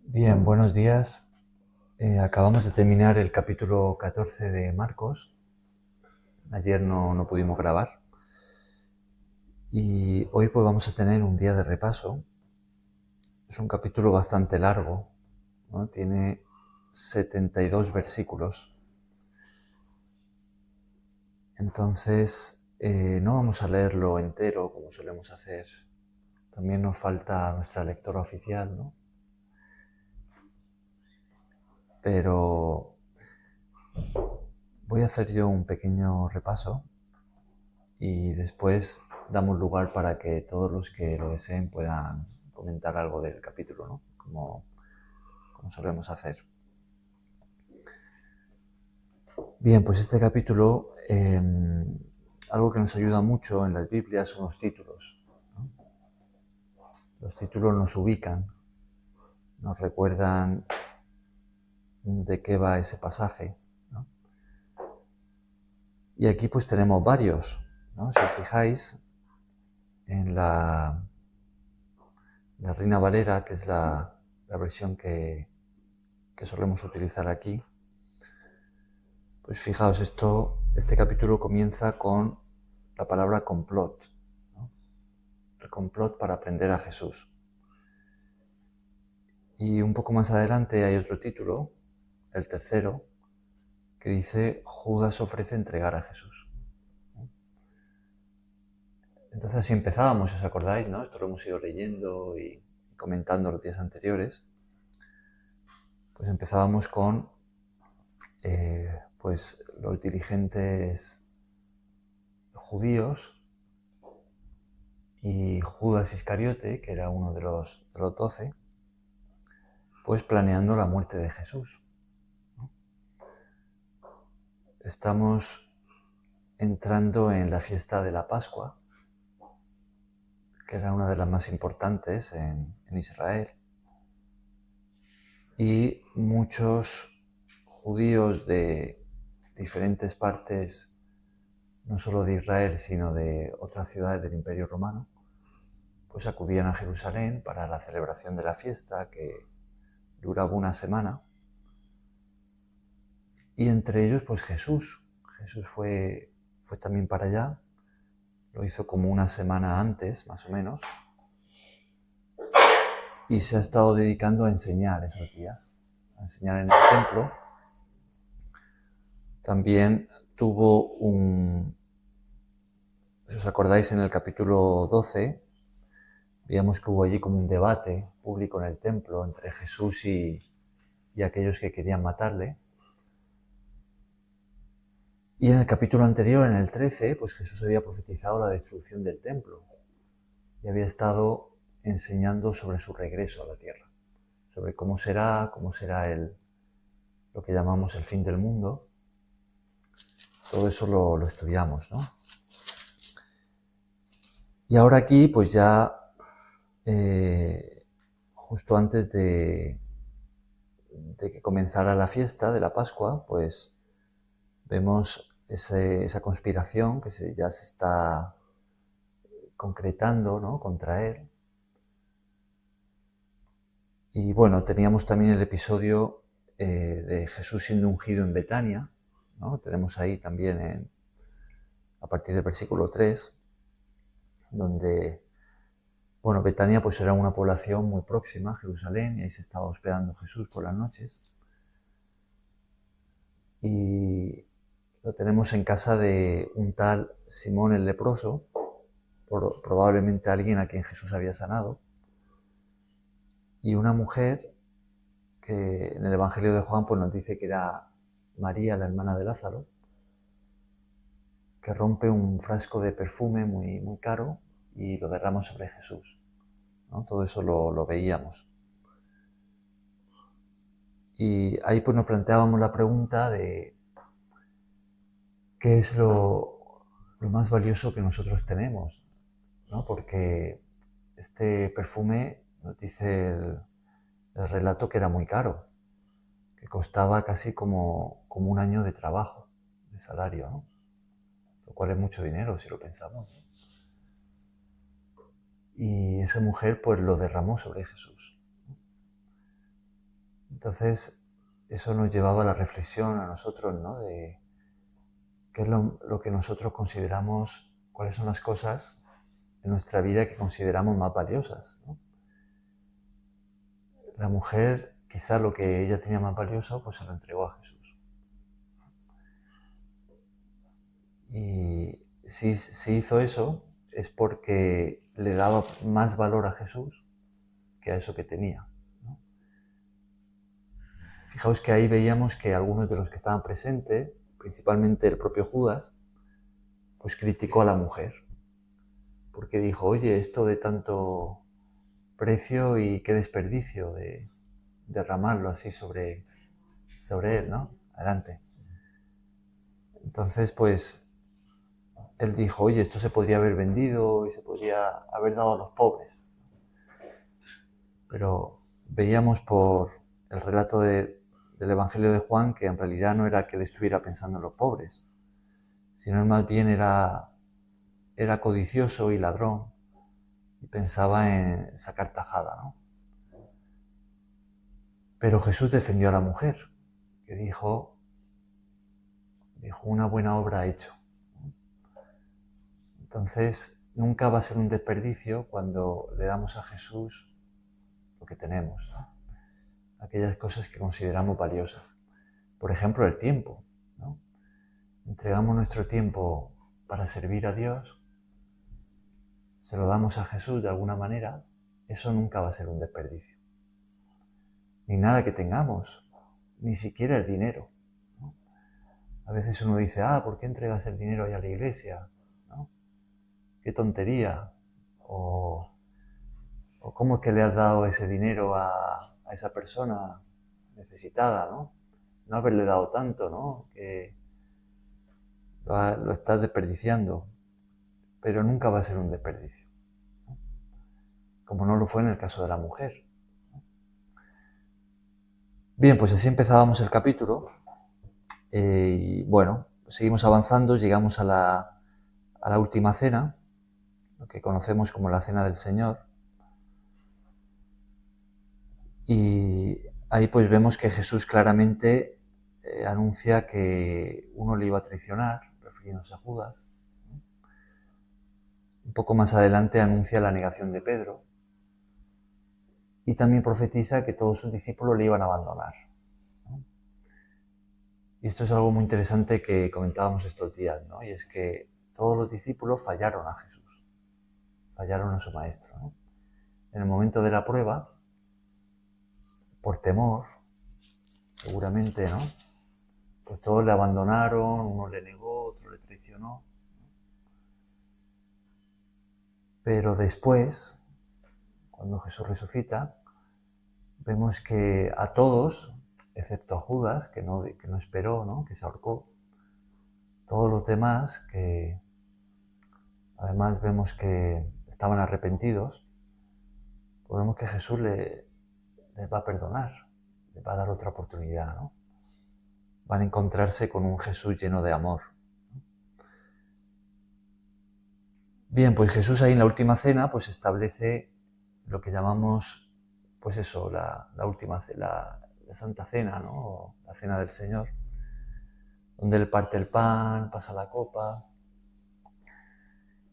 Bien, buenos días. Acabamos de terminar el capítulo 14 de Marcos. Ayer no pudimos grabar. Y hoy pues vamos a tener un día de repaso. Es un capítulo bastante largo, ¿no? Tiene 72 versículos. Entonces, no vamos a leerlo entero como solemos hacer. También nos falta nuestra lectora oficial, ¿no? Pero voy a hacer yo un pequeño repaso y después damos lugar para que todos los que lo deseen puedan comentar algo del capítulo, ¿no? Como solemos hacer. Bien, pues este capítulo, algo que nos ayuda mucho en las Biblias son los títulos, ¿no? Los títulos nos ubican, nos recuerdan de qué va ese pasaje, ¿no? Y aquí pues tenemos varios, ¿no? Si os fijáis en la Reina Valera, que es la versión que solemos utilizar aquí, pues fijaos, este capítulo comienza con la palabra complot, ¿no? El complot para prender a Jesús. Y un poco más adelante hay otro título, el tercero, que dice Judas ofrece entregar a Jesús. Entonces así empezábamos, si os acordáis, ¿no? Esto lo hemos ido leyendo y comentando los días anteriores. Pues empezábamos con pues los dirigentes judíos y Judas Iscariote, que era uno de los 12, pues planeando la muerte de Jesús, ¿no? Estamos entrando en la fiesta de la Pascua, que era una de las más importantes en Israel, y muchos judíos de diferentes partes, no solo de Israel, sino de otras ciudades del Imperio Romano, pues acudían a Jerusalén para la celebración de la fiesta, que duraba una semana. Y entre ellos, pues Jesús. Jesús fue también para allá. Lo hizo como una semana antes, más o menos. Y se ha estado dedicando a enseñar esos días. A enseñar en el templo. También tuvo si os acordáis, en el capítulo 12, veíamos que hubo allí como un debate público en el templo entre Jesús y aquellos que querían matarle. Y en el capítulo anterior, en el 13, pues Jesús había profetizado la destrucción del templo y había estado enseñando sobre su regreso a la tierra, sobre cómo será lo que llamamos el fin del mundo. Todo eso lo estudiamos, ¿no? Y ahora aquí, pues ya, justo antes de que comenzara la fiesta de la Pascua, pues vemos esa conspiración que ya se está concretando, ¿no?, contra él. Y bueno, teníamos también el episodio de Jesús siendo ungido en Betania, ¿no? Tenemos ahí también a partir del versículo 3, donde, bueno, Betania pues era una población muy próxima a Jerusalén y ahí se estaba hospedando Jesús por las noches. Y lo tenemos en casa de un tal Simón el leproso, probablemente alguien a quien Jesús había sanado, y una mujer que en el Evangelio de Juan pues nos dice que era María, la hermana de Lázaro, que rompe un frasco de perfume muy, muy caro y lo derrama sobre Jesús, ¿no? Todo eso lo veíamos. Y ahí pues nos planteábamos la pregunta de qué es lo más valioso que nosotros tenemos, ¿no? Porque este perfume nos dice el relato que era muy caro, que costaba casi como un año de trabajo, de salario, ¿no? Lo cual es mucho dinero si lo pensamos, ¿no? Y esa mujer pues lo derramó sobre Jesús. Entonces, eso nos llevaba a la reflexión a nosotros, ¿no? De qué es lo que nosotros consideramos, cuáles son las cosas en nuestra vida que consideramos más valiosas, ¿no? La mujer, quizá lo que ella tenía más valioso, pues se lo entregó a Jesús. Y si hizo eso, es porque le daba más valor a Jesús que a eso que tenía, ¿no? Fijaos que ahí veíamos que algunos de los que estaban presentes, principalmente el propio Judas, pues criticó a la mujer, porque dijo, oye, esto de tanto precio y qué desperdicio de derramarlo así sobre él, ¿no? Adelante. Entonces, pues, él dijo, oye, esto se podría haber vendido y se podría haber dado a los pobres. Pero veíamos por el relato del Evangelio de Juan que en realidad no era que él estuviera pensando en los pobres, sino más bien era codicioso y ladrón y pensaba en sacar tajada, ¿no? Pero Jesús defendió a la mujer, que dijo, una buena obra ha hecho. Entonces, nunca va a ser un desperdicio cuando le damos a Jesús lo que tenemos, ¿no? Aquellas cosas que consideramos valiosas. Por ejemplo, el tiempo, ¿no? Entregamos nuestro tiempo para servir a Dios, se lo damos a Jesús de alguna manera, eso nunca va a ser un desperdicio. Ni nada que tengamos, ni siquiera el dinero, ¿no? A veces uno dice, ¿por qué entregas el dinero ahí a la iglesia? ¿No? ¡Qué tontería! O ¿cómo es que le has dado ese dinero a esa persona necesitada, ¿no? No haberle dado tanto, ¿no? Que lo estás desperdiciando, pero nunca va a ser un desperdicio, ¿no? Como no lo fue en el caso de la mujer. Bien, pues así empezábamos el capítulo y bueno, seguimos avanzando, llegamos a la última cena, lo que conocemos como la cena del Señor, y ahí pues vemos que Jesús claramente anuncia que uno le iba a traicionar, refiriéndose a Judas. Un poco más adelante anuncia la negación de Pedro y también profetiza que todos sus discípulos le iban a abandonar, ¿no? Y esto es algo muy interesante que comentábamos estos días, ¿no? Y es que todos los discípulos fallaron a Jesús, fallaron a su maestro, ¿no? En el momento de la prueba, por temor, seguramente, ¿no? Pues todos le abandonaron, uno le negó, otro le traicionó. Pero después, cuando Jesús resucita, vemos que a todos, excepto a Judas, que no esperó, ¿no? Que se ahorcó, todos los demás, que además vemos que estaban arrepentidos, pues vemos que Jesús les va a perdonar, les va a dar otra oportunidad, ¿no? Van a encontrarse con un Jesús lleno de amor. Bien, pues Jesús ahí en la última cena pues establece lo que llamamos, pues eso, la última cena, la Santa Cena, ¿no? La Cena del Señor, donde Él parte el pan, pasa la copa,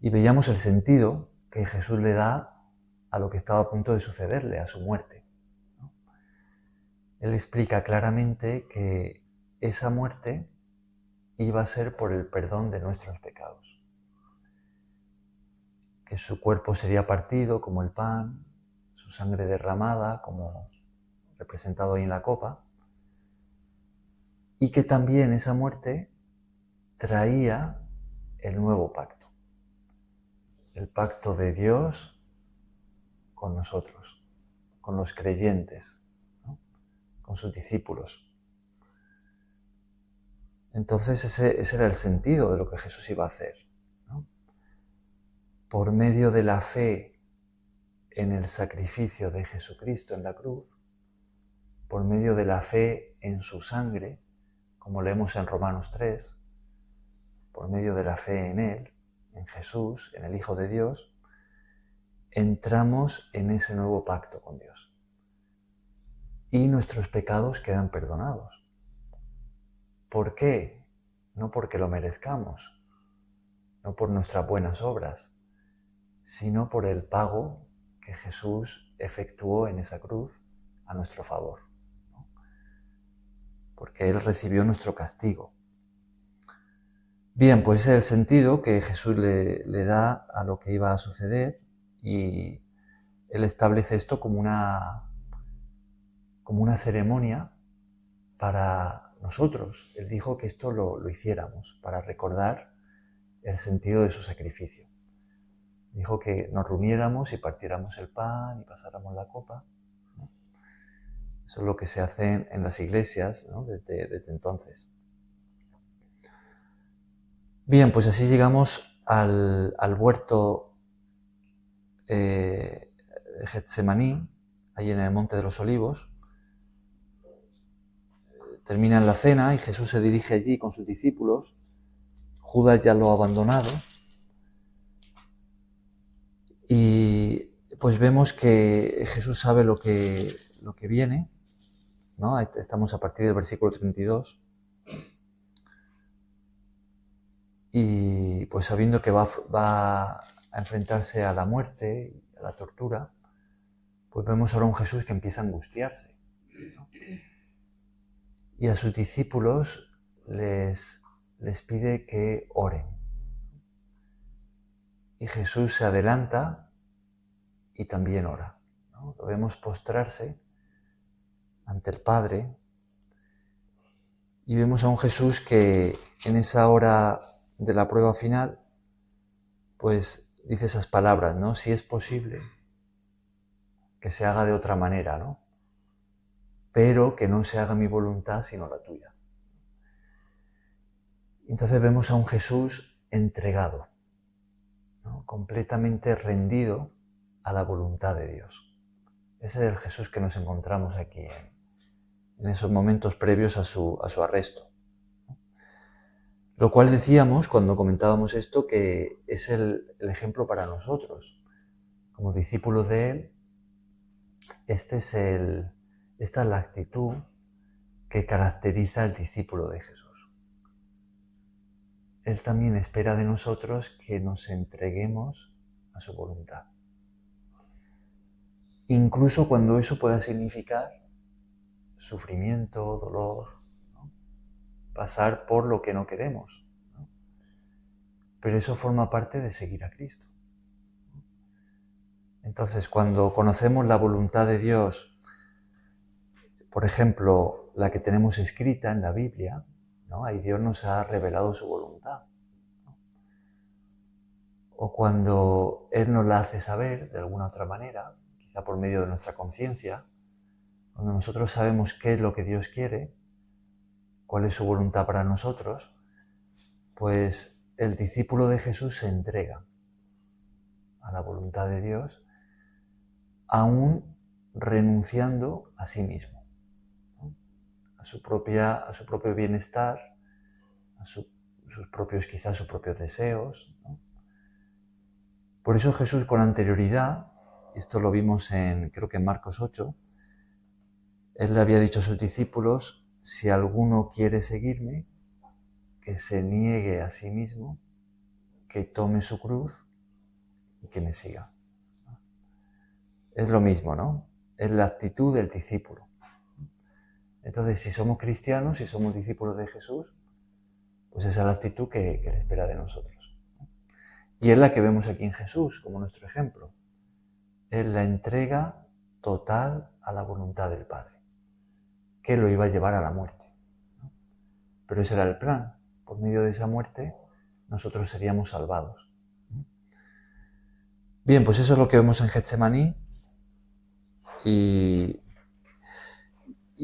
y veíamos el sentido que Jesús le da a lo que estaba a punto de sucederle, a su muerte, ¿no? Él explica claramente que esa muerte iba a ser por el perdón de nuestros pecados, que su cuerpo sería partido como el pan, su sangre derramada como representado ahí en la copa, y que también esa muerte traía el nuevo pacto, el pacto de Dios con nosotros, con los creyentes, ¿no? Con sus discípulos. Entonces ese era el sentido de lo que Jesús iba a hacer, ¿no? Por medio de la fe en el sacrificio de Jesucristo en la cruz, por medio de la fe en su sangre, como leemos en Romanos 3, por medio de la fe en Él, en Jesús, en el Hijo de Dios, entramos en ese nuevo pacto con Dios. y nuestros pecados quedan perdonados. ¿Por qué? No porque lo merezcamos, no por nuestras buenas obras, sino por el pago que Jesús efectuó en esa cruz a nuestro favor, ¿no? Porque Él recibió nuestro castigo. Bien, pues ese es el sentido que Jesús le da a lo que iba a suceder, y Él establece esto como una ceremonia para nosotros. Él dijo que esto lo hiciéramos para recordar el sentido de su sacrificio. Dijo que nos reuniéramos y partiéramos el pan y pasáramos la copa, ¿no? Eso es lo que se hace en las iglesias, ¿no? desde entonces. Bien, pues así llegamos al huerto de Getsemaní, ahí en el Monte de los Olivos. Terminan la cena y Jesús se dirige allí con sus discípulos. Judas ya lo ha abandonado. Y pues vemos que Jesús sabe lo que viene, ¿no? Estamos a partir del versículo 32. Y pues sabiendo que va a enfrentarse a la muerte, a la tortura, pues vemos ahora un Jesús que empieza a angustiarse, ¿no? Y a sus discípulos les pide que oren. Y Jesús se adelanta y también ora, ¿no? Lo vemos postrarse ante el Padre, y vemos a un Jesús que en esa hora de la prueba final, pues dice esas palabras, ¿no? Si es posible, que se haga de otra manera, ¿no? Pero que no se haga mi voluntad sino la tuya. Entonces vemos a un Jesús entregado, ¿no? Completamente rendido a la voluntad de Dios. Ese es el Jesús que nos encontramos aquí en esos momentos previos a su arresto. Lo cual decíamos, cuando comentábamos esto, que es el ejemplo para nosotros. Como discípulos de Él, esta es la actitud que caracteriza al discípulo de Jesús. Él también espera de nosotros que nos entreguemos a su voluntad. Incluso cuando eso pueda significar sufrimiento, dolor, ¿no? Pasar por lo que no queremos, ¿no? Pero eso forma parte de seguir a Cristo. Entonces, cuando conocemos la voluntad de Dios, por ejemplo, la que tenemos escrita en la Biblia, ¿no? Ahí Dios nos ha revelado su voluntad, ¿no? O cuando Él nos la hace saber de alguna otra manera, quizá por medio de nuestra conciencia, cuando nosotros sabemos qué es lo que Dios quiere, cuál es su voluntad para nosotros, pues el discípulo de Jesús se entrega a la voluntad de Dios, aún renunciando a sí mismo, ¿no? a su propio bienestar, sus propios deseos, ¿no? Por eso Jesús, con anterioridad, esto lo vimos creo que en Marcos 8, Él le había dicho a sus discípulos: si alguno quiere seguirme, que se niegue a sí mismo, que tome su cruz y que me siga. Es lo mismo, ¿no? Es la actitud del discípulo. Entonces, si somos cristianos, si somos discípulos de Jesús, pues esa es la actitud que Él espera de nosotros. Y es la que vemos aquí en Jesús como nuestro ejemplo. Es la entrega total a la voluntad del Padre, que lo iba a llevar a la muerte, ¿no? Pero ese era el plan. Por medio de esa muerte, nosotros seríamos salvados. Bien, pues eso es lo que vemos en Getsemaní. Y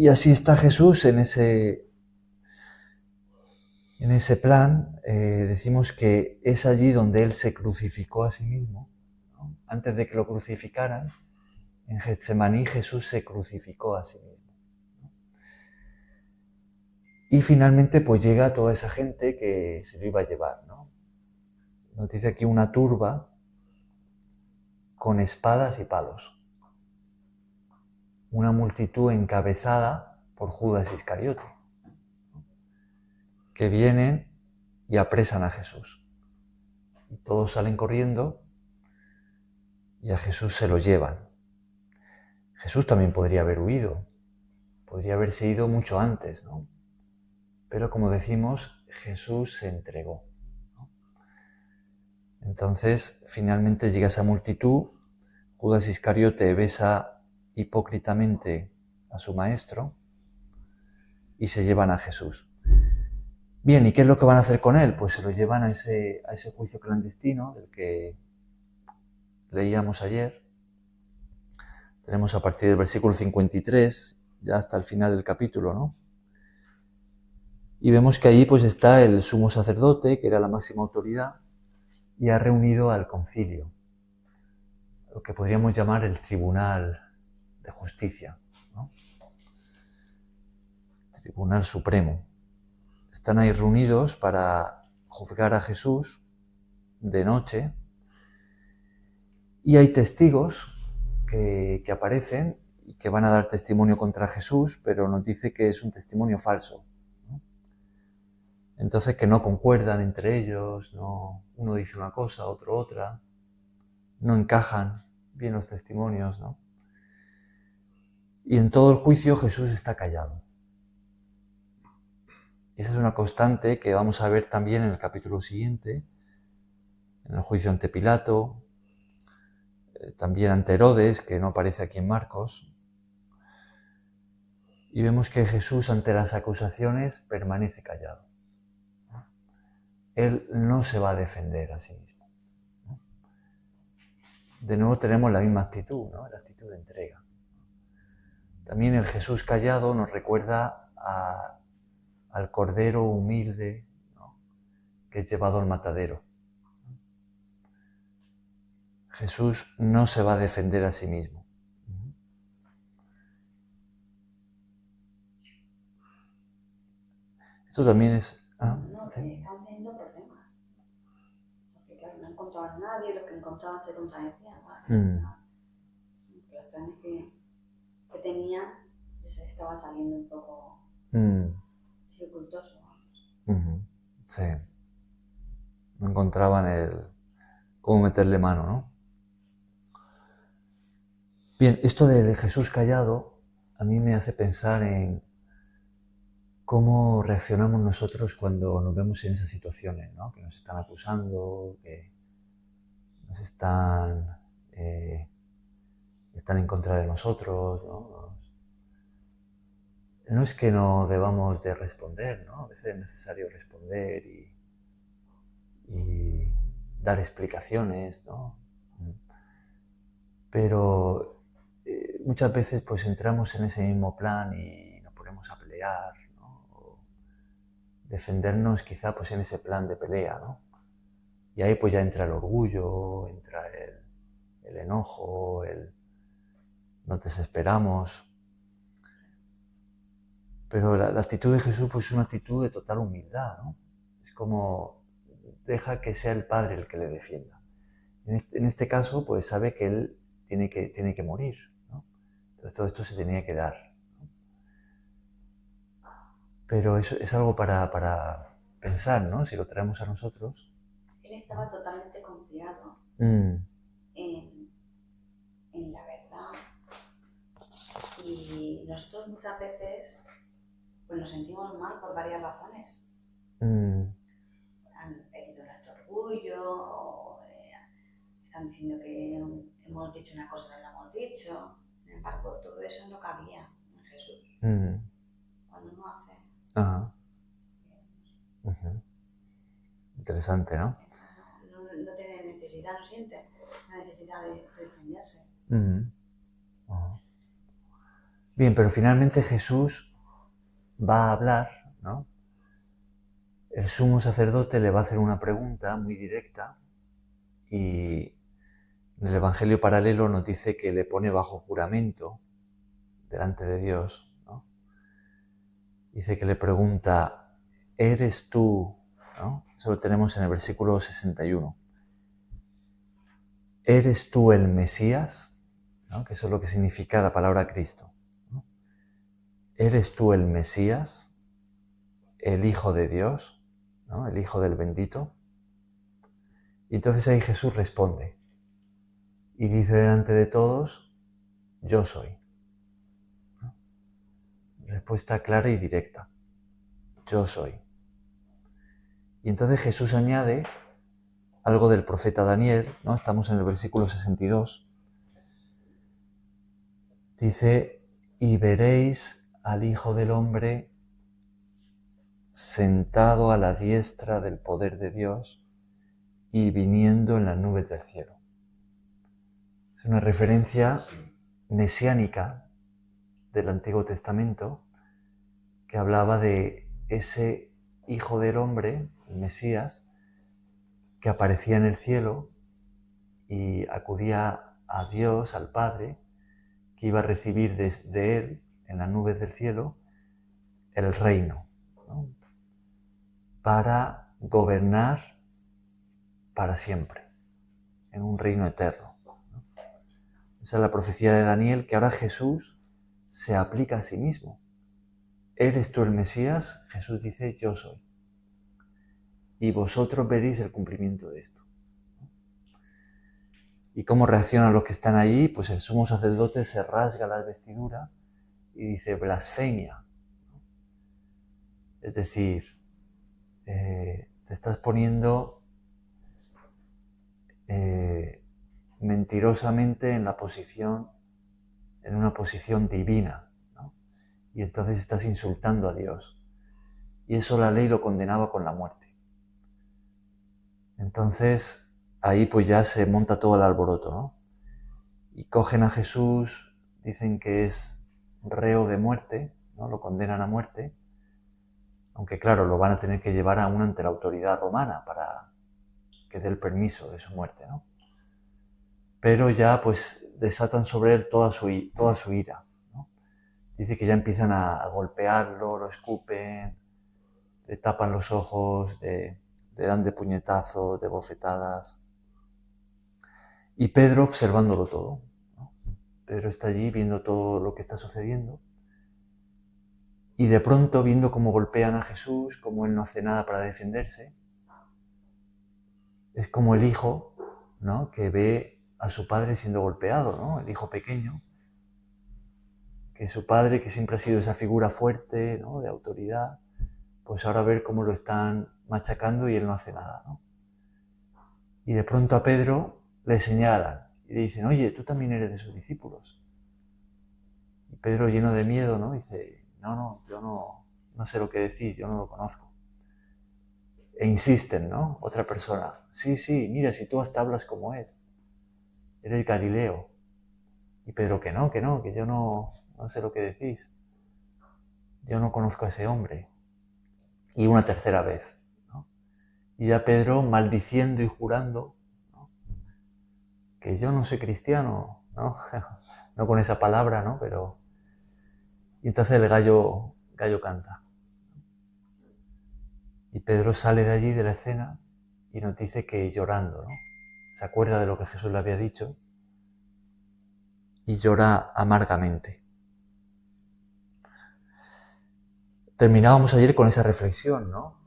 así está Jesús en ese plan. Decimos que es allí donde Él se crucificó a sí mismo, ¿no? Antes de que lo crucificaran, en Getsemaní Jesús se crucificó a sí mismo, ¿no? Y finalmente pues llega toda esa gente que se lo iba a llevar, ¿no? Nos dice aquí una turba con espadas y palos. una multitud encabezada por Judas Iscariote, que vienen y apresan a Jesús. Y todos salen corriendo y a Jesús se lo llevan. Jesús también podría haber huido, podría haberse ido mucho antes, ¿no? Pero como decimos, Jesús se entregó, ¿no? Entonces, finalmente llega esa multitud, Judas Iscariote besa hipócritamente a su maestro y se llevan a Jesús. Bien, ¿y qué es lo que van a hacer con él? Pues se lo llevan a ese juicio clandestino del que leíamos ayer. Tenemos a partir del versículo 53, ya hasta el final del capítulo, ¿no? Y vemos que allí pues está el sumo sacerdote, que era la máxima autoridad, y ha reunido al concilio, lo que podríamos llamar el tribunal de justicia, ¿no? Tribunal supremo. Están ahí reunidos para juzgar a Jesús de noche y hay testigos que aparecen y que van a dar testimonio contra Jesús, pero nos dice que es un testimonio falso, ¿no? Entonces que no concuerdan entre ellos, no, uno dice una cosa, otro otra, no encajan bien los testimonios, ¿no? Y en todo el juicio Jesús está callado. Y esa es una constante que vamos a ver también en el capítulo siguiente, en el juicio ante Pilato, también ante Herodes, que no aparece aquí en Marcos. Y vemos que Jesús, ante las acusaciones, permanece callado. Él no se va a defender a sí mismo. De nuevo tenemos la misma actitud, ¿no? La actitud de entrega. También el Jesús callado nos recuerda al cordero humilde, ¿no?, que es llevado al matadero. Jesús no se va a defender a sí mismo. Esto también es... No, ¿sí? Están teniendo problemas. Porque claro, no encontraban a nadie, los que encontraban se contradecían. Los planes que tenían se estaban saliendo un poco dificultosos. Sí. No encontraban cómo meterle mano, ¿no? Bien, esto de Jesús callado a mí me hace pensar en cómo reaccionamos nosotros cuando nos vemos en esas situaciones, ¿no? Que nos están acusando, que nos están en contra de nosotros, ¿no? No es que no debamos de responder, ¿no? A veces es necesario responder y dar explicaciones, ¿no? Pero muchas veces pues entramos en ese mismo plan y nos ponemos a pelear, ¿no? O defendernos quizá pues en ese plan de pelea, ¿no? Y ahí pues ya entra el orgullo, entra el enojo, nos desesperamos. Pero la actitud de Jesús pues es una actitud de total humildad, ¿no? Es como deja que sea el Padre el que le defienda. En este caso pues sabe que Él tiene que morir, ¿no? Entonces todo esto se tenía que dar, ¿no? Pero eso es algo para pensar, ¿no? Si lo traemos a nosotros. Él estaba totalmente confiado en la verdad. Y nosotros muchas veces pues nos sentimos mal por varias razones. Han herido nuestro orgullo, o están diciendo que hemos dicho una cosa y no la hemos dicho. Sin embargo, todo eso no cabía en Jesús. Cuando uno hace... Ajá. Interesante, ¿no? No tiene necesidad, no siente la necesidad de defenderse. Bien, pero finalmente Jesús va a hablar, ¿no? El sumo sacerdote le va a hacer una pregunta muy directa y en el Evangelio paralelo nos dice que le pone bajo juramento delante de Dios, ¿no? Dice que le pregunta, ¿eres tú? ¿No? Eso lo tenemos en el versículo 61. ¿Eres tú el Mesías? ¿No? Que eso es lo que significa la palabra Cristo. ¿eres tú el Mesías, el Hijo de Dios, ¿no? El Hijo del Bendito? Y entonces ahí Jesús responde y dice delante de todos, yo soy. ¿No? Respuesta clara y directa, yo soy. Y entonces Jesús añade algo del profeta Daniel, ¿no? Estamos en el versículo 62. Dice, y veréis al Hijo del Hombre sentado a la diestra del poder de Dios y viniendo en las nubes del cielo. Es una referencia mesiánica del Antiguo Testamento que hablaba de ese Hijo del Hombre, el Mesías, que aparecía en el cielo y acudía a Dios, al Padre, que iba a recibir de Él, en las nubes del cielo, el reino, ¿no? Para gobernar para siempre, en un reino eterno, ¿no? Esa es la profecía de Daniel, que ahora Jesús se aplica a sí mismo. ¿Eres tú el Mesías? Jesús dice, yo soy. Y vosotros veréis el cumplimiento de esto. ¿Y cómo reaccionan los que están allí? Pues el sumo sacerdote se rasga la vestidura y dice, blasfemia. Es decir, te estás poniendo mentirosamente en una posición divina, ¿no? Y entonces estás insultando a Dios. Y eso la ley lo condenaba con la muerte. Entonces, ahí pues ya se monta todo el alboroto, ¿no? Y cogen a Jesús, dicen que es reo de muerte, ¿no? Lo condenan a muerte, aunque claro, lo van a tener que llevar aún ante la autoridad romana para que dé el permiso de su muerte, ¿no? Pero ya pues desatan sobre él toda su ira, ¿no? Dice que ya empiezan a golpearlo, lo escupen, le tapan los ojos, le dan de puñetazos, de bofetadas. Y Pedro observándolo todo, ¿no? Pedro está allí viendo todo lo que está sucediendo y de pronto viendo cómo golpean a Jesús, cómo él no hace nada para defenderse, es como el hijo, ¿no? Que ve a su padre siendo golpeado, ¿no? El hijo pequeño, que su padre, que siempre ha sido esa figura fuerte, ¿no? De autoridad, pues ahora ver cómo lo están machacando y él no hace nada, ¿no? Y de pronto a Pedro le señalan y le dicen, oye, tú también eres de sus discípulos. Y Pedro, lleno de miedo, ¿no? Dice, no, yo no sé lo que decís, yo no lo conozco. E insisten, ¿no? Otra persona, sí, mira, si tú hasta hablas como él, eres Galileo. Y Pedro, que yo no sé lo que decís. Yo no conozco a ese hombre. Y una tercera vez, ¿no? Y ya Pedro maldiciendo y jurando, ¿no? Que yo no soy cristiano, ¿no? No con esa palabra, ¿no? Pero... Y entonces el gallo canta. Y Pedro sale de allí, de la escena, y nos dice que llorando, ¿no? Se acuerda de lo que Jesús le había dicho y llora amargamente. Terminábamos ayer con esa reflexión, ¿no?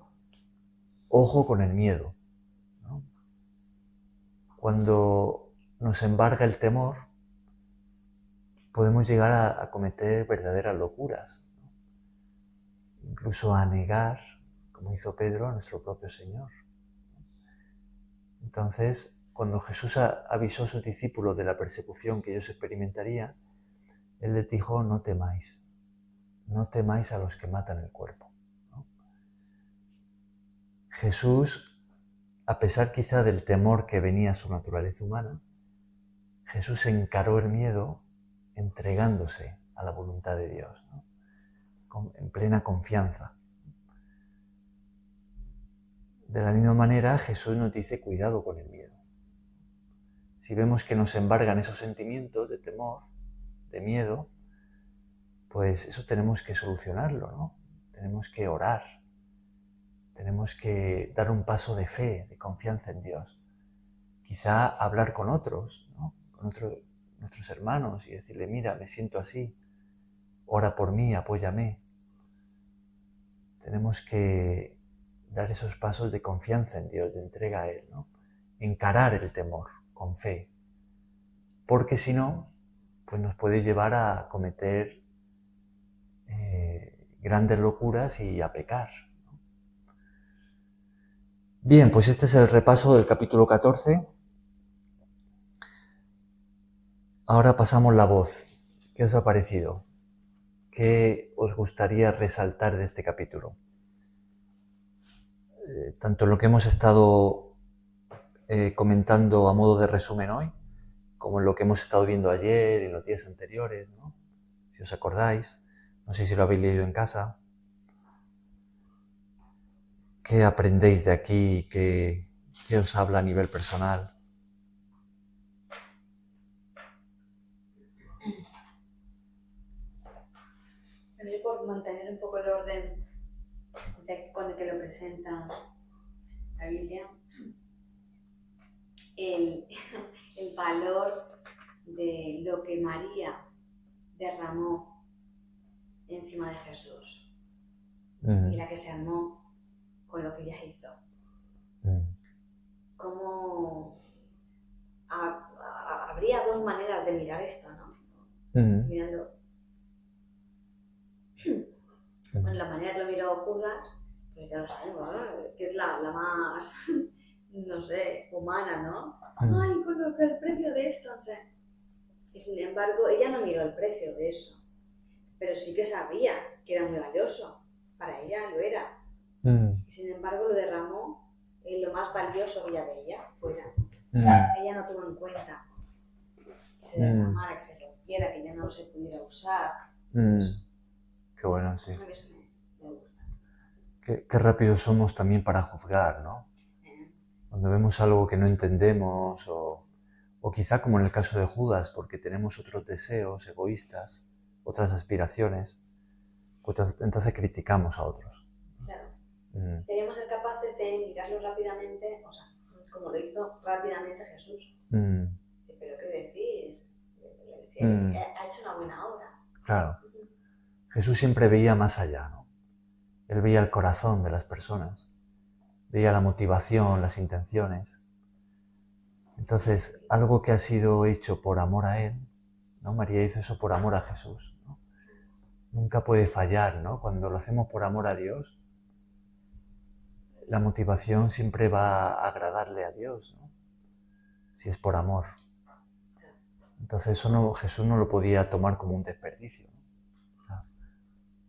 Ojo con el miedo, ¿no? Cuando nos embarga el temor, podemos llegar a cometer verdaderas locuras, ¿no? Incluso a negar, como hizo Pedro, a nuestro propio Señor. Entonces, cuando Jesús avisó a sus discípulos de la persecución que ellos experimentarían, Él les dijo, no temáis a los que matan el cuerpo, ¿no? Jesús, a pesar quizá del temor que venía a su naturaleza humana, Jesús encaró el miedo entregándose a la voluntad de Dios, ¿no? En plena confianza. De la misma manera, Jesús nos dice cuidado con el miedo. Si vemos que nos embargan esos sentimientos de temor, de miedo, pues eso tenemos que solucionarlo, ¿no? Tenemos que orar, tenemos que dar un paso de fe, de confianza en Dios. Quizá hablar con otros, ¿no? Con nuestros hermanos y decirle, mira, me siento así. ora por mí, apóyame. Tenemos que dar esos pasos de confianza en Dios, de entrega a Él, ¿no? Encarar el temor con fe, porque si no, pues nos puede llevar a cometer grandes locuras y a pecar. Bien, pues este es el repaso del capítulo 14. Ahora pasamos la voz. ¿Qué os ha parecido? ¿Qué os gustaría resaltar de este capítulo? Tanto lo que hemos estado comentando a modo de resumen hoy, como en lo que hemos estado viendo ayer y los días anteriores, ¿no? Si os acordáis, no sé si lo habéis leído en casa. ¿Qué aprendéis de aquí? ¿Qué os habla a nivel personal? Por mantener un poco el orden con el que lo presenta la Biblia, el valor de lo que María derramó encima de Jesús y la que se armó con lo que ella hizo. Como habría dos maneras de mirar esto, ¿no? Mirando. Bueno, la manera que lo miró Judas, pues ya lo sabemos, ¿no? Que es la más, no sé, humana, ¿no? Ay, con el precio de esto, no sé. Y sin embargo, ella no miró el precio de eso, pero sí que sabía que era muy valioso. Para ella lo era. Y sin embargo, lo derramó en lo más valioso que ella veía fuera. Ella no tuvo en cuenta que se derramara, que se rompiera, que ya no se pudiera usar. Qué bueno, sí. A mí eso me gusta. Qué rápidos somos también para juzgar, ¿no? Cuando vemos algo que no entendemos o quizá como en el caso de Judas, porque tenemos otros deseos egoístas, otras aspiraciones, pues entonces criticamos a otros. Claro. Debemos ser capaces de mirarlo rápidamente, o sea, como lo hizo rápidamente Jesús. ¿Pero qué decís? Ha hecho una buena obra. Claro. Jesús siempre veía más allá, ¿no? Él veía el corazón de las personas, veía la motivación, las intenciones. Entonces, algo que ha sido hecho por amor a Él, ¿no? María hizo eso por amor a Jesús, ¿no? Nunca puede fallar, ¿no? Cuando lo hacemos por amor a Dios, la motivación siempre va a agradarle a Dios, ¿no? Si es por amor. Entonces eso Jesús no lo podía tomar como un desperdicio, ¿no?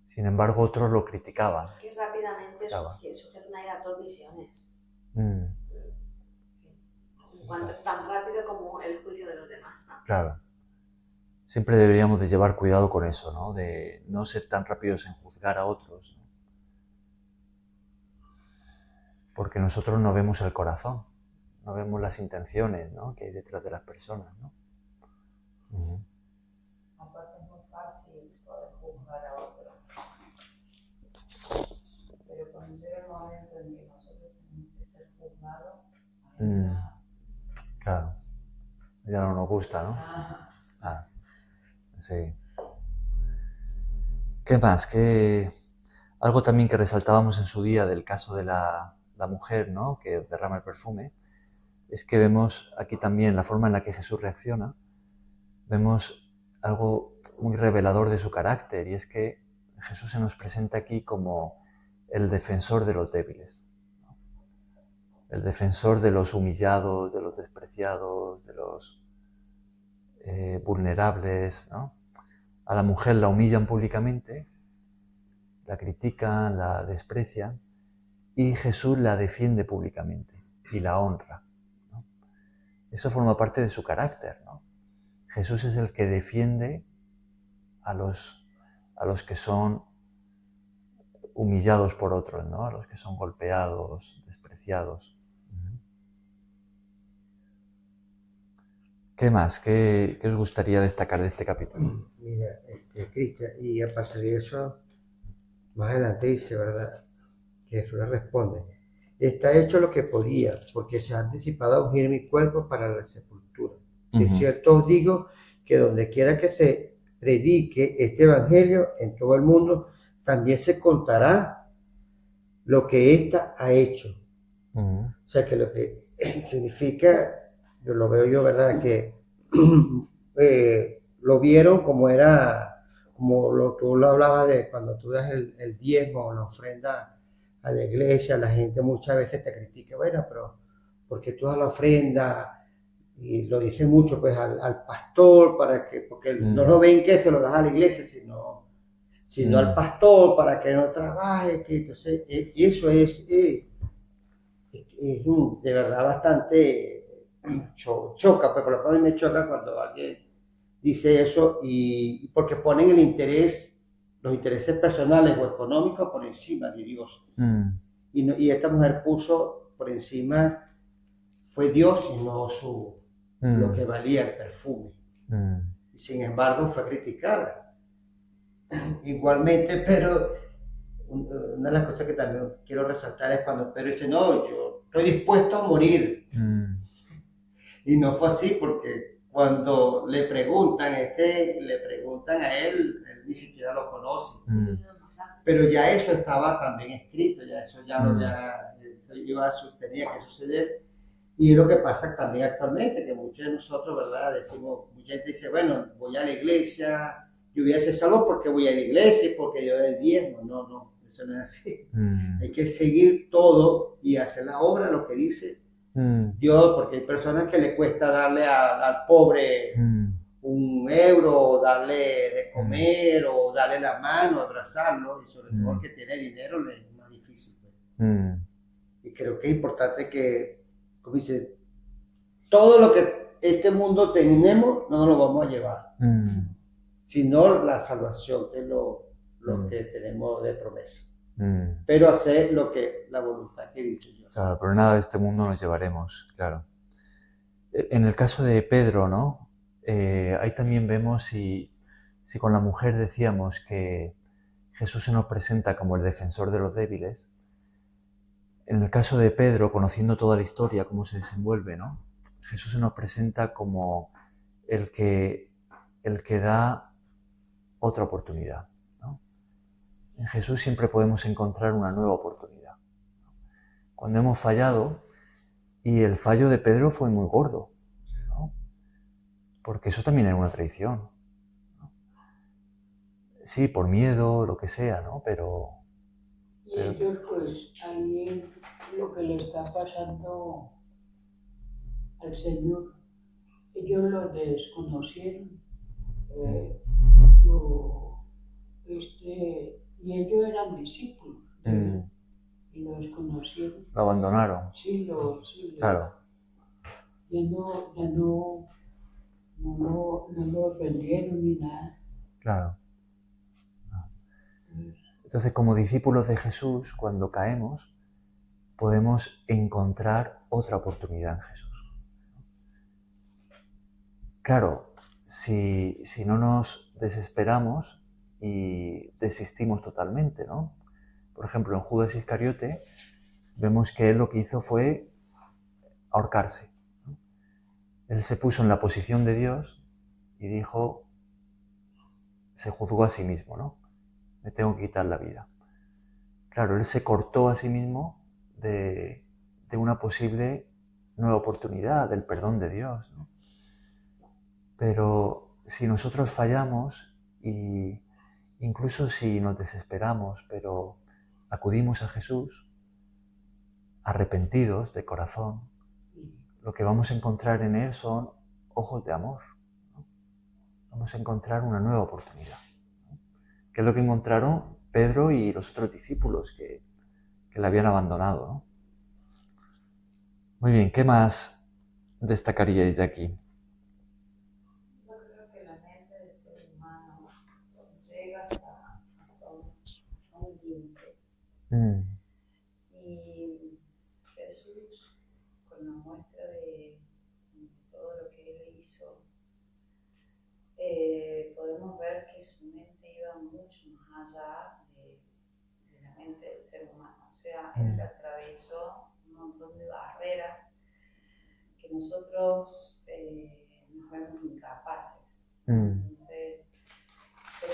Sin embargo, otros lo criticaban. Que rápidamente surgieron ahí las dos visiones. Tan rápido como el juicio de los demás, ¿no? Claro. Siempre deberíamos de llevar cuidado con eso, ¿no? De no ser tan rápidos en juzgar a otros, ¿no? Porque nosotros no vemos el corazón, no vemos las intenciones, ¿no? Que hay detrás de las personas, ¿no? Aparte es muy fácil poder juzgar a otro. Pero cuando llega el momento en que nosotros tenemos que ser juzgados, claro. Ya no nos gusta, ¿no? Sí. ¿Qué más? Algo también que resaltábamos en su día del caso de la mujer, ¿no? Que derrama el perfume, es que vemos aquí también la forma en la que Jesús reacciona, vemos algo muy revelador de su carácter, y es que Jesús se nos presenta aquí como el defensor de los débiles, ¿no? El defensor de los humillados, de los despreciados, de los vulnerables, ¿no? A la mujer la humillan públicamente, la critican, la desprecian, y Jesús la defiende públicamente y la honra, ¿no? Eso forma parte de su carácter, ¿no? Jesús es el que defiende a los que son humillados por otros, ¿no? A los que son golpeados, despreciados. ¿Qué más? ¿Qué os gustaría destacar de este capítulo? Mira, Cristian, y aparte de eso, más adelante dice, ¿verdad? Que Jesús le responde: está hecho lo que podía, porque se ha anticipado a ungir mi cuerpo para la sepultura. De cierto os digo que donde quiera que se predique este evangelio en todo el mundo, también se contará lo que ésta ha hecho. O sea que lo que significa, yo lo veo yo, ¿verdad? Que lo vieron como era, tú lo hablabas de cuando tú das el diezmo o la ofrenda a la iglesia, la gente muchas veces te critica, bueno, pero ¿por qué tú das la ofrenda? Y lo dice mucho pues al pastor, porque no lo ven que se lo das a la iglesia, sino al pastor para que no trabaje, que entonces eso es de verdad bastante choca, pues por lo menos me choca cuando alguien dice eso y porque ponen los intereses personales o económicos por encima de Dios. Y esta mujer puso por encima, fue Dios y no lo que valía el perfume. Y sin embargo fue criticada. Igualmente, pero una de las cosas que también quiero resaltar es cuando Pedro dice, no, yo estoy dispuesto a morir. Y no fue así porque cuando le preguntan a él ni siquiera lo conoce. Pero ya eso estaba también escrito, eso tenía que suceder. Y es lo que pasa también actualmente, que muchos de nosotros, ¿verdad? Mucha gente dice, bueno, voy a la iglesia, yo voy a ser salvo porque voy a la iglesia, porque yo doy el diezmo. No, eso no es así. Hay que seguir todo y hacer la obra, lo que dice Dios, porque hay personas que le cuesta darle al pobre un euro, o darle de comer, o darle la mano, abrazarlo, y sobre todo el que tiene dinero le es más difícil. Y creo que es importante que, como dice, todo lo que este mundo tenemos no nos lo vamos a llevar, sino la salvación, que es lo que tenemos de promesa. Pero hacer la voluntad que dice Dios. Claro, pero nada de este mundo nos llevaremos, claro. En el caso de Pedro, ¿no? Ahí también vemos si con la mujer decíamos que Jesús se nos presenta como el defensor de los débiles. En el caso de Pedro, conociendo toda la historia, cómo se desenvuelve, ¿no? Jesús se nos presenta como el que da otra oportunidad, ¿no? En Jesús siempre podemos encontrar una nueva oportunidad. Cuando hemos fallado, y el fallo de Pedro fue muy gordo, ¿no? Porque eso también era una traición, ¿no? Sí, por miedo, lo que sea, ¿no? Pero y ellos, pues, ahí lo que le está pasando al Señor, ellos lo desconocieron. Y ellos eran discípulos y lo desconocieron. Lo abandonaron. Sí, claro. Ya no lo vendieron ni nada. Claro. Entonces, como discípulos de Jesús, cuando caemos, podemos encontrar otra oportunidad en Jesús. Claro, si no nos desesperamos y desistimos totalmente, ¿no? Por ejemplo, en Judas Iscariote vemos que él lo que hizo fue ahorcarse, ¿no? Él se puso en la posición de Dios y dijo, se juzgó a sí mismo, ¿no? Me tengo que quitar la vida. Claro, él se cortó a sí mismo de una posible nueva oportunidad, del perdón de Dios, ¿no? Pero si nosotros fallamos y incluso si nos desesperamos, pero acudimos a Jesús, arrepentidos de corazón, lo que vamos a encontrar en Él son ojos de amor, ¿no? Vamos a encontrar una nueva oportunidad, ¿no? Que es lo que encontraron Pedro y los otros discípulos que le habían abandonado, ¿no? Muy bien, ¿qué más destacaríais de aquí? Yo creo que la mente del ser humano llega hasta un límite. Y Jesús, con la muestra de todo lo que él hizo, podemos ver que su mente iba mucho más allá de la mente del ser humano. O sea, él atravesó un montón de barreras que nosotros nos vemos incapaces. Entonces,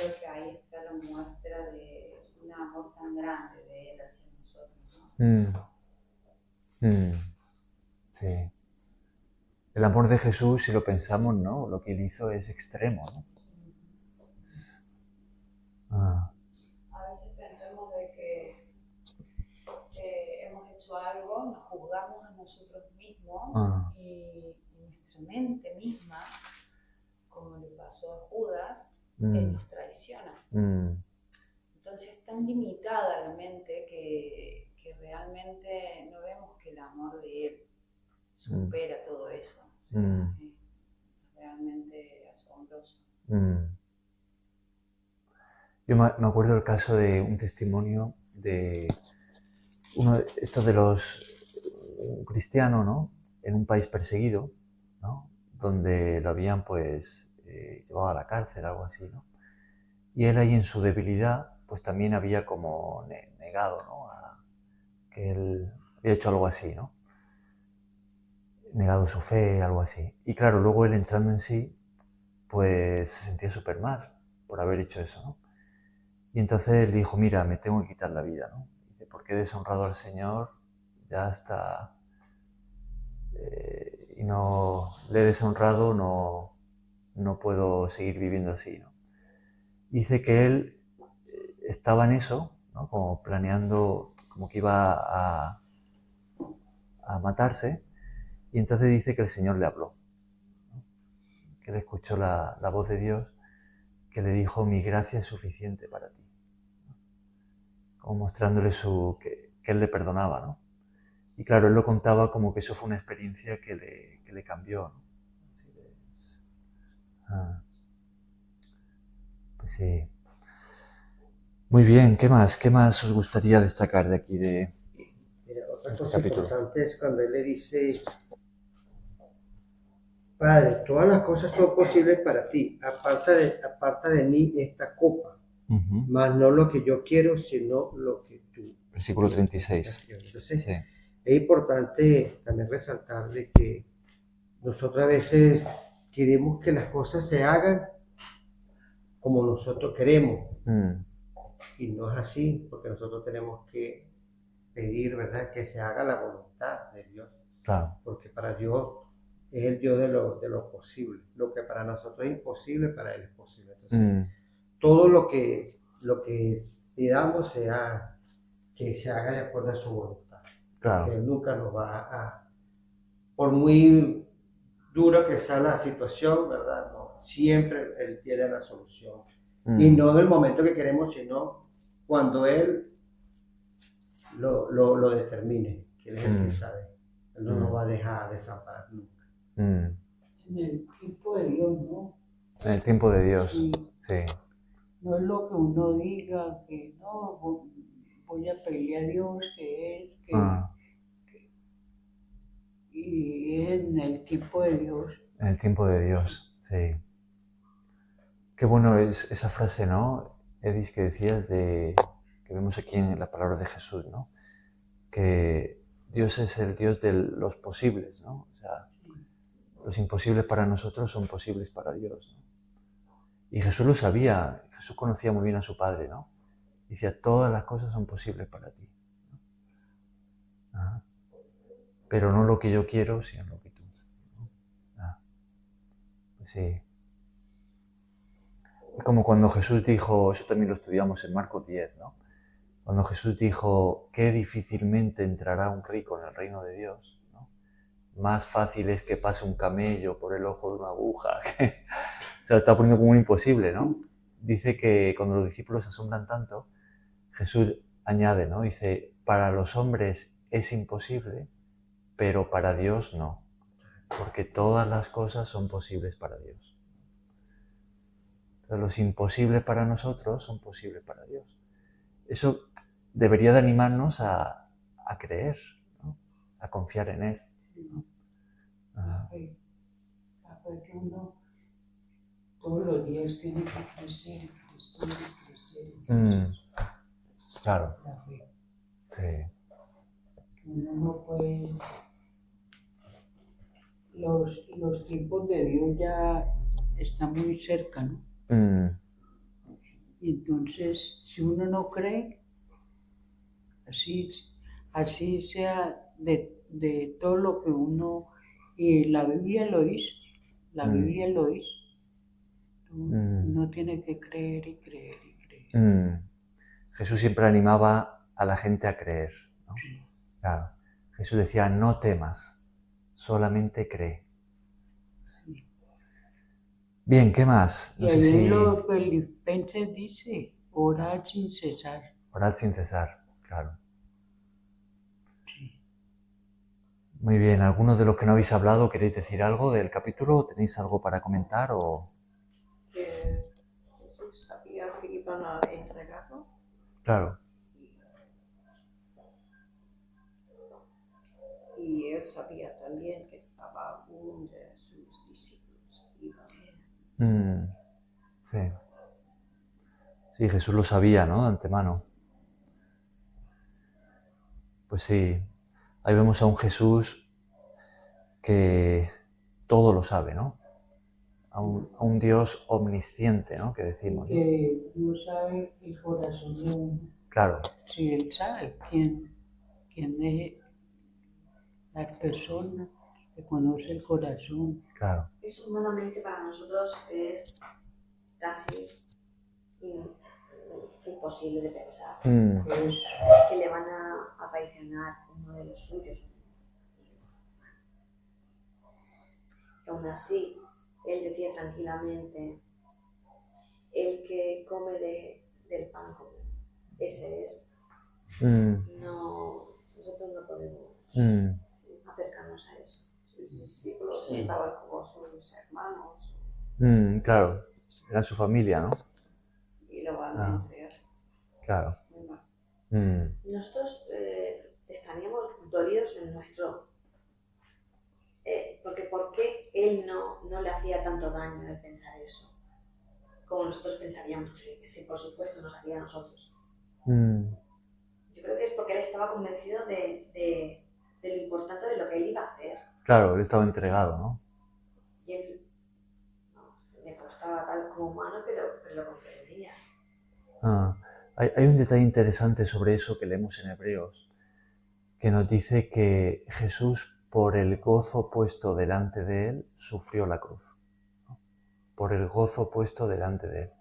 creo que ahí está la muestra de un amor tan grande de Él hacia nosotros, ¿no? Sí. El amor de Jesús, si lo pensamos, ¿no? Lo que Él hizo es extremo, ¿no? A veces pensamos de que hemos hecho algo, nos juzgamos a nosotros mismos y nuestra mente misma, como le pasó a Judas, nos traiciona. Entonces es tan limitada la mente que realmente no vemos que el amor de Él supera todo eso. O sea, es realmente asombroso. Yo me acuerdo del caso de un testimonio de esto de un cristiano, ¿no? En un país perseguido, ¿no? Donde lo habían pues llevado a la cárcel, algo así, ¿no? Y él ahí en su debilidad pues también había como negado, ¿no? Que él había hecho algo así, ¿no? Negado su fe, algo así. Y claro, luego él entrando en sí pues se sentía súper mal por haber hecho eso, ¿no? Y entonces él dijo, mira, me tengo que quitar la vida, ¿no? Dice, porque he deshonrado al Señor, ya está, y no le he deshonrado, no puedo seguir viviendo así, ¿no? Dice que él estaba en eso, ¿no? Como planeando, como que iba a matarse, y entonces dice que el Señor le habló, ¿no? Que él escuchó la voz de Dios, que le dijo, mi gracia es suficiente para ti, como mostrándole que él le perdonaba, ¿no? Y claro, él lo contaba como que eso fue una experiencia que le cambió, ¿no? Así pues sí. Muy bien, ¿qué más? ¿Qué más os gustaría destacar de aquí de Mira, otra este cosa capítulo? importante es cuando él le dice, Padre, todas las cosas son posibles para ti, aparta de mí esta copa, mas no lo que yo quiero, sino lo que tú. Versículo 36. Entonces, Sí. es importante también resaltar de que nosotros a veces queremos que las cosas se hagan como nosotros queremos, y no es así, porque nosotros tenemos que pedir, ¿verdad?, que se haga la voluntad de Dios. Claro. Porque para Dios es el Dios de lo posible. Lo que para nosotros es imposible, para Él es posible. Entonces, todo lo que pidamos que se haga de acuerdo a su voluntad. Claro. Que Él nunca nos va por muy duro que sea la situación, ¿verdad? No, siempre Él tiene la solución. Y no en el momento que queremos, sino cuando Él lo determine, que Él es el que sabe. Él no nos va a dejar desamparar nunca. En el tiempo de Dios, ¿no? En el tiempo de Dios, sí. No es lo que uno diga, que no, voy a pedirle a Dios que Él, y es en el tiempo de Dios. En el tiempo de Dios, sí. Qué bueno es esa frase, ¿no, Edis, que decías que vemos aquí en la palabra de Jesús, ¿no? Que Dios es el Dios de los posibles, ¿no? O sea, los imposibles para nosotros son posibles para Dios, ¿no? Y Jesús lo sabía, Jesús conocía muy bien a su Padre, ¿no? Decía, todas las cosas son posibles para ti. Pero no lo que yo quiero, sino lo que tú. Pues sí. Es como cuando Jesús dijo, eso también lo estudiamos en Marcos 10, ¿no? Cuando Jesús dijo, qué difícilmente entrará un rico en el reino de Dios, ¿no? Más fácil es que pase un camello por el ojo de una aguja. Se lo está poniendo como un imposible, ¿no? Dice que cuando los discípulos se asombran tanto, Jesús añade, ¿no? Dice, para los hombres es imposible, pero para Dios no, porque todas las cosas son posibles para Dios. Entonces, los imposibles para nosotros son posibles para Dios. Eso debería de animarnos a creer, ¿no? A confiar en Él. Sí. La fe que uno todos los días tiene que crecer. Claro. La fe. Sí. Uno no puede. Los tiempos de Dios ya están muy cerca, ¿no? Y entonces, si uno no cree, así sea de todo lo que uno... Y la Biblia lo dice, la Biblia lo dice. Uno tiene que creer y creer y creer. Jesús siempre animaba a la gente a creer, ¿no? Sí. Claro. Jesús decía, no temas, solamente cree. Sí. Bien, ¿qué más? No y ahí en los Filipenses dice, orad sin cesar. Orad sin cesar, claro. Sí. Muy bien, ¿algunos de los que no habéis hablado queréis decir algo del capítulo? ¿Tenéis algo para comentar o...? Que Jesús sabía que iban a entregarlo. Claro. Y él sabía también que estaba uno de sus discípulos que iban. Sí. Sí, Jesús lo sabía, ¿no? De antemano. Pues sí, ahí vemos a un Jesús que todo lo sabe, ¿no? A un Dios omnisciente, ¿no? Que decimos, ¿no? Que Dios sabe el corazón de uno. Claro. Sí, Él sabe quién es la persona que conoce el corazón. Claro. Eso humanamente para nosotros es casi imposible de pensar. Que le van a traicionar uno de los suyos. Que aún así, él decía tranquilamente, el que come del pan, ese es. No, nosotros no podemos acercarnos a eso. Sus discípulos estaban como sus hermanos. Claro, era su familia, ¿no? Y lo van a entregar. Claro. Nosotros estaríamos dolidos en nuestro... porque ¿por qué él no le hacía tanto daño el pensar eso? Como nosotros pensaríamos que sí, por supuesto nos haría a nosotros. Yo creo que es porque él estaba convencido de lo importante de lo que él iba a hacer. Claro, él estaba entregado, ¿no? Y él le costaba tal como humano, pero lo comprendía. Hay un detalle interesante sobre eso que leemos en Hebreos, que nos dice que Jesús, por el gozo puesto delante de él, sufrió la cruz. Por el gozo puesto delante de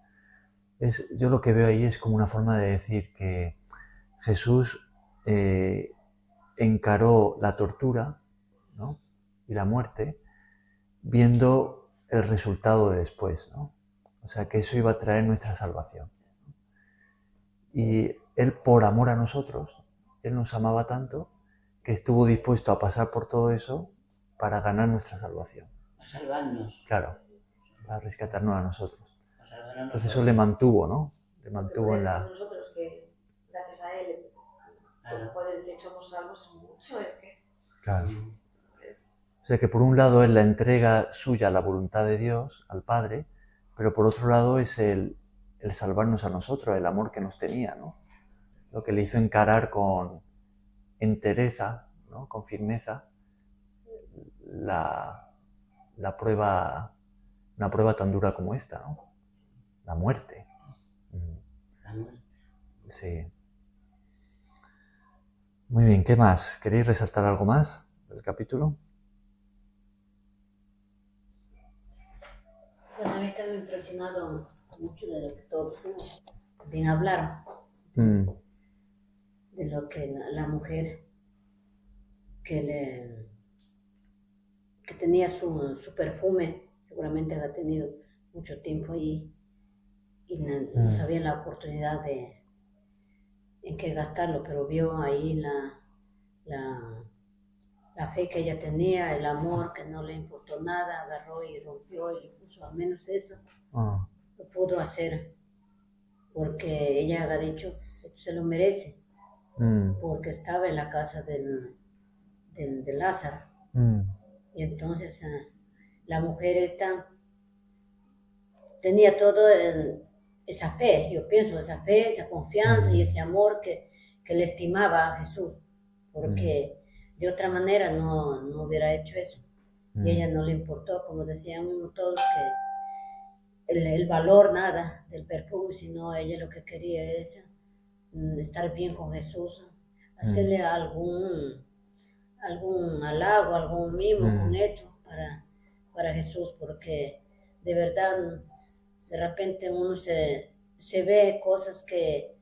él. Yo lo que veo ahí es como una forma de decir que Jesús encaró la tortura, ¿no? Y la muerte, viendo el resultado de después, ¿no? O sea, que eso iba a traer nuestra salvación. Y Él, por amor a nosotros, Él nos amaba tanto que estuvo dispuesto a pasar por todo eso para ganar nuestra salvación. A salvarnos. Claro, para rescatarnos a nosotros. Entonces eso le mantuvo, ¿no? Le mantuvo en la... Nosotros que, gracias a Él, por poder decir somos salvos, es mucho, es que... Claro. O sea que por un lado es la entrega suya a la voluntad de Dios, al Padre, pero por otro lado es el salvarnos a nosotros, el amor que nos tenía, ¿no? Lo que le hizo encarar con entereza, ¿no? Con firmeza, la prueba, una prueba tan dura como esta, ¿no? La muerte. La muerte. Sí. Muy bien, ¿qué más? ¿Queréis resaltar algo más del capítulo? Pues a mí me ha impresionado mucho de lo que todos bien hablaron. De lo que la mujer que tenía su perfume, seguramente ha tenido mucho tiempo ahí y no sabía la oportunidad en qué gastarlo, pero vio ahí la fe que ella tenía, el amor, que no le importó nada, agarró y rompió y le puso al menos eso. Lo pudo hacer porque ella había dicho que se lo merece, porque estaba en la casa de Lázaro. Y entonces la mujer esta tenía todo esa fe, yo pienso, esa fe, esa confianza y ese amor que le estimaba a Jesús, porque de otra manera no hubiera hecho eso. Y a ella no le importó, como decían todos, que el valor nada del perfume, sino ella lo que quería es estar bien con Jesús, hacerle algún halago, algún mimo con eso para Jesús, porque de verdad de repente uno se ve cosas que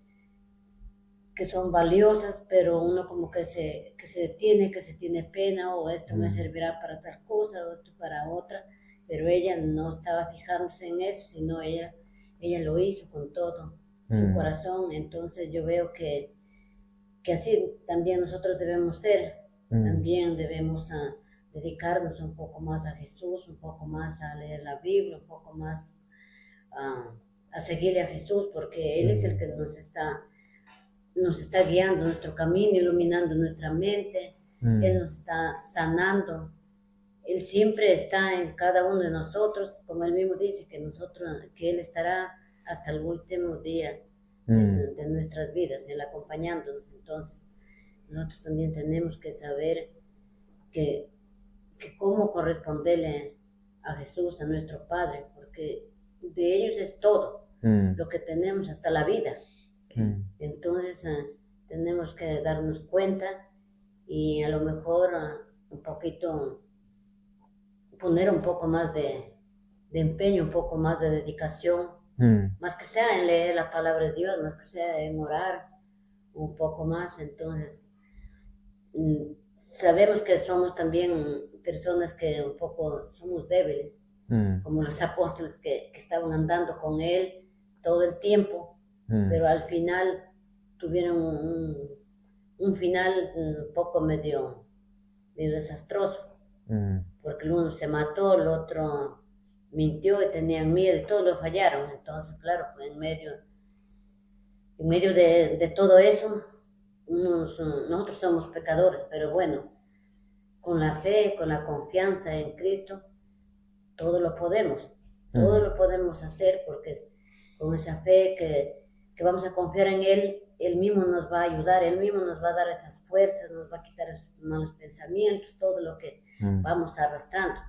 son valiosas, pero uno como que se detiene, que se tiene pena, o esto me servirá para tal cosa, o esto para otra, pero ella no estaba fijándose en eso, sino ella lo hizo con todo su corazón. Entonces yo veo que así también nosotros debemos ser, también debemos dedicarnos un poco más a Jesús, un poco más a leer la Biblia, un poco más a seguirle a Jesús, porque Él es el que nos está guiando nuestro camino, iluminando nuestra mente, Él nos está sanando, Él siempre está en cada uno de nosotros, como Él mismo dice, que Él estará hasta el último día de nuestras vidas, Él acompañándonos. Entonces, nosotros también tenemos que saber que cómo corresponderle a Jesús, a nuestro Padre, porque de ellos es todo lo que tenemos, hasta la vida. Entonces tenemos que darnos cuenta y a lo mejor un poquito poner un poco más de empeño, un poco más de dedicación, más que sea en leer la palabra de Dios, más que sea en orar un poco más. Entonces sabemos que somos también personas que un poco somos débiles, como los apóstoles que estaban andando con Él todo el tiempo, pero al final tuvieron un final un poco medio desastroso, porque el uno se mató, el otro mintió y tenían miedo y todos lo fallaron. Entonces, claro, pues en medio de todo eso, nosotros somos pecadores, pero bueno, con la fe, con la confianza en Cristo, todo lo podemos hacer, porque con esa fe que vamos a confiar en Él, Él mismo nos va a ayudar, Él mismo nos va a dar esas fuerzas, nos va a quitar esos malos pensamientos, todo lo que vamos arrastrando.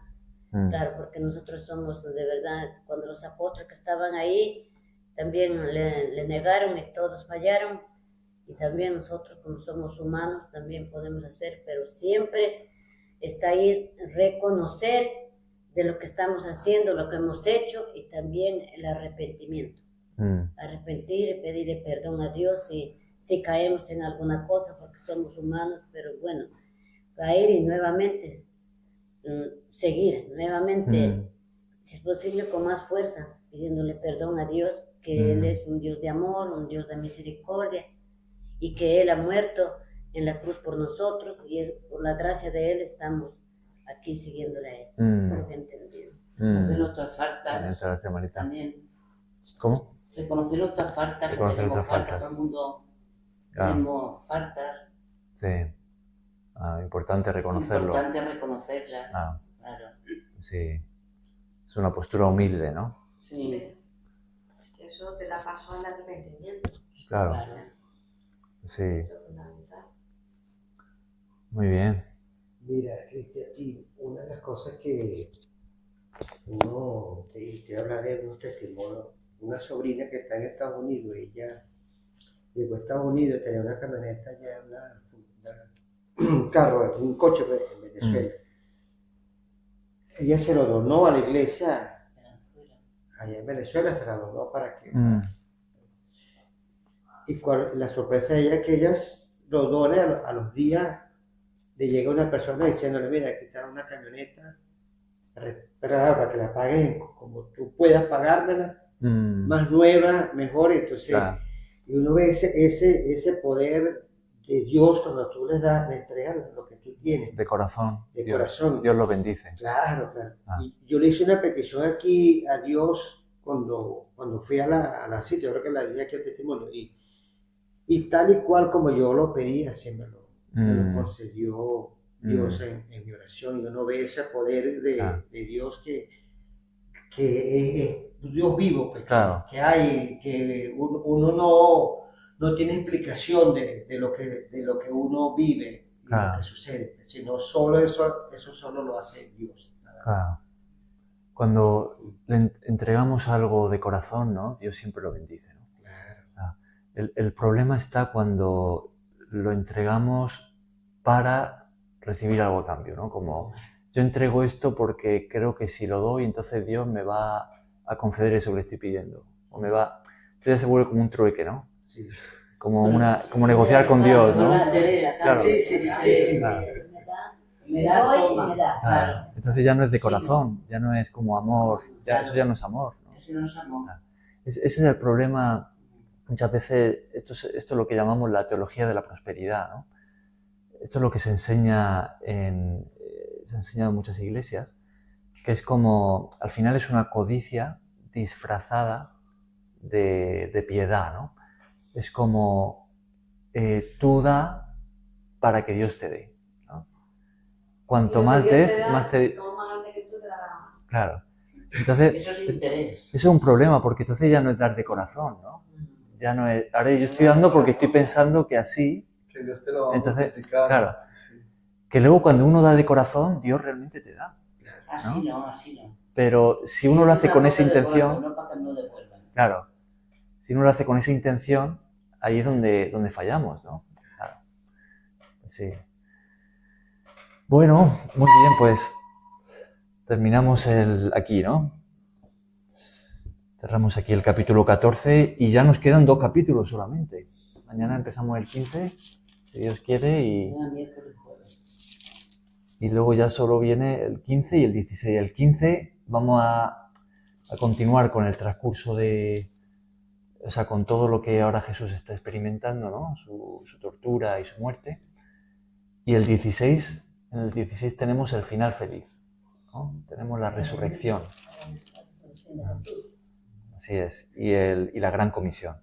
Claro, porque nosotros somos de verdad, cuando los apóstoles que estaban ahí, también le negaron y todos fallaron, y también nosotros como somos humanos también podemos hacer, pero siempre está ahí reconocer de lo que estamos haciendo, lo que hemos hecho, y también el arrepentimiento. Arrepentir y pedirle perdón a Dios si caemos en alguna cosa, porque somos humanos, pero bueno, caer y nuevamente seguir, nuevamente, si es posible con más fuerza, pidiéndole perdón a Dios, que Él es un Dios de amor, un Dios de misericordia, y que Él ha muerto en la cruz por nosotros, y por la gracia de Él estamos aquí siguiéndole a Él. Eso es lo que entendí. Reconocer nuestras faltas. Muchas gracias, Marita. También. ¿Cómo? Reconocer nuestras faltas. Reconocer nuestras faltas. Todo el mundo tenemos faltas. Sí. Importante reconocerlo. Importante reconocerlas. Claro. Sí. Es una postura humilde, ¿no? Sí. Eso te da paso al arrepentimiento. Claro. Sí. Muy bien. Mira, Cristian, y una de las cosas que uno te habla de unos testimonios, una sobrina que está en Estados Unidos, ella llegó a Estados Unidos, tenía una camioneta ya, un carro, un coche en Venezuela. Ella se lo donó a la iglesia allá en Venezuela, se la donó para que... Y la sorpresa de ella es que ella lo done a los días. Le llega una persona diciéndole, mira, aquí está una camioneta para que la paguen como tú puedas pagármela, más nueva, mejor. Entonces, y uno ve ese poder de Dios cuando tú le entregas lo que tú tienes. De corazón. Corazón. Dios lo bendice. Claro. Y yo le hice una petición aquí a Dios cuando fui a la cita, yo creo que la dije aquí al testimonio, y tal y cual como yo lo pedía, siempre me lo concedió Dios en mi oración. Y uno ve ese poder de Dios que es Dios vivo, pues, que hay, que uno no tiene explicación de lo que uno vive y lo que sucede, sino solo eso solo lo hace Dios. Cuando le entregamos algo de corazón, ¿no? Dios siempre lo bendice, ¿no? El problema está cuando lo entregamos para recibir algo a cambio, ¿no? Como yo entrego esto porque creo que si lo doy, entonces Dios me va a conceder eso que le estoy pidiendo. O me va... Entonces se vuelve como un trueque, ¿no? Sí. Como negociar con Dios, ¿no? Claro. Sí. Claro. Me da, toma. Claro. Entonces ya no es de corazón, ya no es como amor, eso ya no es amor, ¿no? Eso no es amor. Claro. Ese es el problema. Muchas veces esto es lo que llamamos la teología de la prosperidad, ¿no? Esto es lo que se enseña en muchas iglesias, que es como, al final es una codicia disfrazada de piedad, ¿no? Es como, tú da para que Dios te dé, ¿no? Cuanto más des, más te... Claro. Entonces, eso es interés. Eso es un problema, porque entonces ya no es dar de corazón, ¿no? Ya no es, ahora yo estoy dando porque estoy pensando que así... Que Dios te lo va a entonces, multiplicar. claro, sí. Que luego cuando uno da de corazón, Dios realmente te da. Así no, así no. Pero si uno lo hace con esa intención... Corazón, no para que no devuelvan. Claro, si uno lo hace con esa intención, ahí es donde fallamos, ¿no? Claro. Sí. Bueno, muy bien, pues terminamos aquí, ¿no? Cerramos aquí el capítulo 14 y ya nos quedan 2 capítulos solamente. Mañana empezamos el 15, si Dios quiere, y luego ya solo viene el 15 y el 16. El 15 vamos a continuar con el transcurso con todo lo que ahora Jesús está experimentando, ¿no? Su tortura y su muerte. Y en el 16 tenemos el final feliz, ¿no? Tenemos la resurrección. Así es, y la gran comisión.